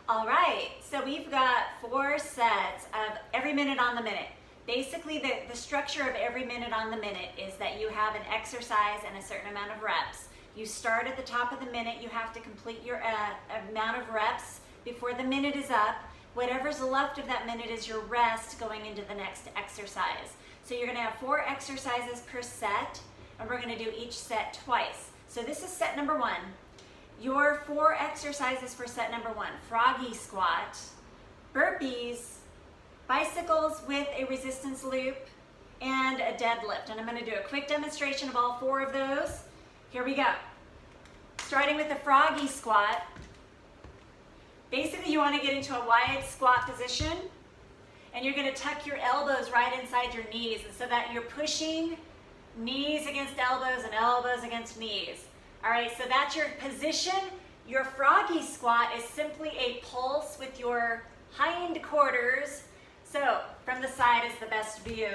All right, so we've got 4 sets of every minute on the minute. Basically, the structure of every minute on the minute is that you have an exercise and a certain amount of reps. You start at the top of the minute, you have to complete your amount of reps before the minute is up. Whatever's left of that minute is your rest going into the next exercise. So you're gonna have 4 exercises per set, and we're gonna do each set twice. So this is set number 1. Your 4 exercises for set number 1, froggy squat, burpees, bicycles with a resistance loop, and a deadlift. And I'm gonna do a quick demonstration of all 4 of those. Here we go. Starting with the froggy squat. Basically, you wanna get into a wide squat position, and you're gonna tuck your elbows right inside your knees, and so that you're pushing knees against elbows and elbows against knees. All right, so that's your position. Your froggy squat is simply a pulse with your hind quarters. So from the side is the best view.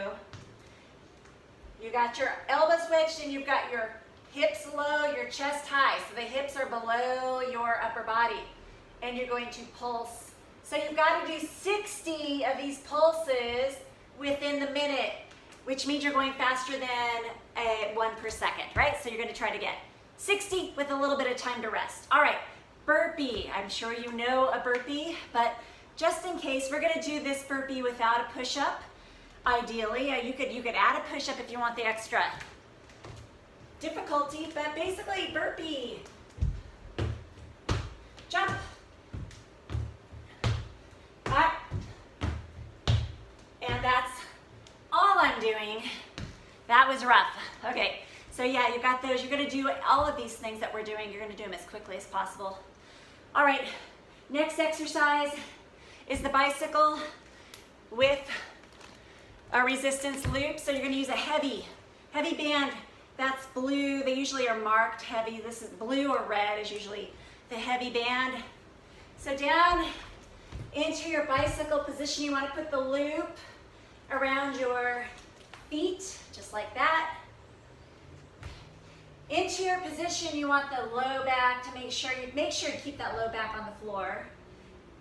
You got your elbows wedged and you've got your hips low, your chest high. So the hips are below your upper body and you're going to pulse. So you've got to do 60 of these pulses within the minute, which means you're going faster than 1 per second, right? So you're going to try to get 60 with a little bit of time to rest. All right, burpee. I'm sure you know a burpee, but just in case, we're gonna do this burpee without a push-up. Ideally, you could add a push-up if you want the extra difficulty, but basically burpee. Jump. Up. And that's all I'm doing. That was rough. Okay. So yeah, you've got those. You're gonna do all of these things that we're doing. You're gonna do them as quickly as possible. All right, next exercise is the bicycle with a resistance loop. So you're gonna use a heavy band. That's blue. They usually are marked heavy. This is blue or red is usually the heavy band. So down into your bicycle position, you wanna put the loop around your feet, just like that. Into your position, you want the low back to make sure you keep that low back on the floor.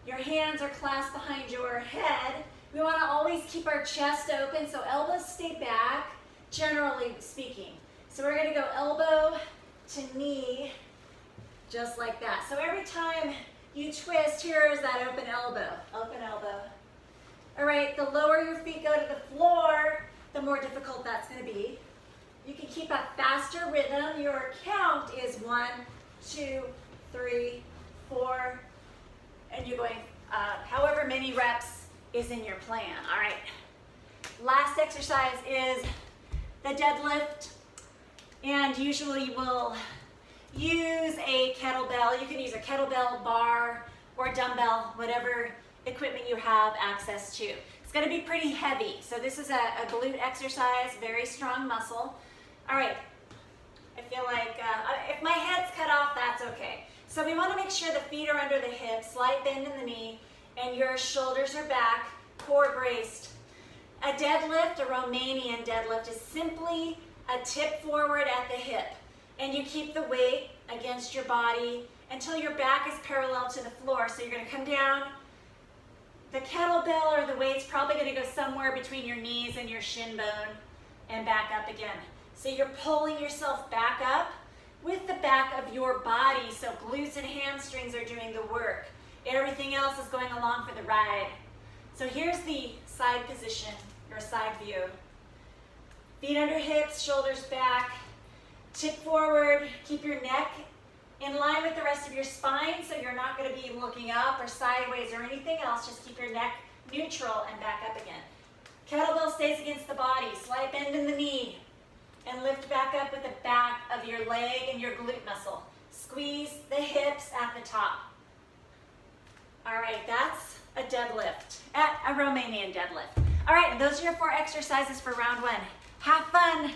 Your hands are clasped behind your head. We want to always keep our chest open, so elbows stay back, generally speaking. So we're going to go elbow to knee, just like that. So every time you twist, here is that open elbow, open elbow. All right, the lower your feet go to the floor, the more difficult that's going to be. You can keep a faster rhythm. Your count is 1, 2, 3, 4, and you're going however many reps is in your plan. All right. Last exercise is the deadlift, and usually we'll use a kettlebell. You can use a kettlebell, bar, or dumbbell, whatever equipment you have access to. It's going to be pretty heavy. So this is a glute exercise, very strong muscle. All right, I feel like if my head's cut off, that's okay. So we want to make sure the feet are under the hips, slight bend in the knee, and your shoulders are back, core braced. A deadlift, a Romanian deadlift, is simply a tip forward at the hip. And you keep the weight against your body until your back is parallel to the floor. So you're going to come down. The kettlebell or the weight's probably going to go somewhere between your knees and your shin bone and back up again. So you're pulling yourself back up with the back of your body. So glutes and hamstrings are doing the work. Everything else is going along for the ride. So here's the side position, your side view. Feet under hips, shoulders back, tip forward, keep your neck in line with the rest of your spine, so you're not going to be looking up or sideways or anything else. Just keep your neck neutral and back up again. Kettlebell stays against the body, slight bend in the knee, and lift back up with the back of your leg and your glute muscle. Squeeze the hips at the top. All right, that's a deadlift, a Romanian deadlift. All right, those are your 4 exercises for round 1. Have fun.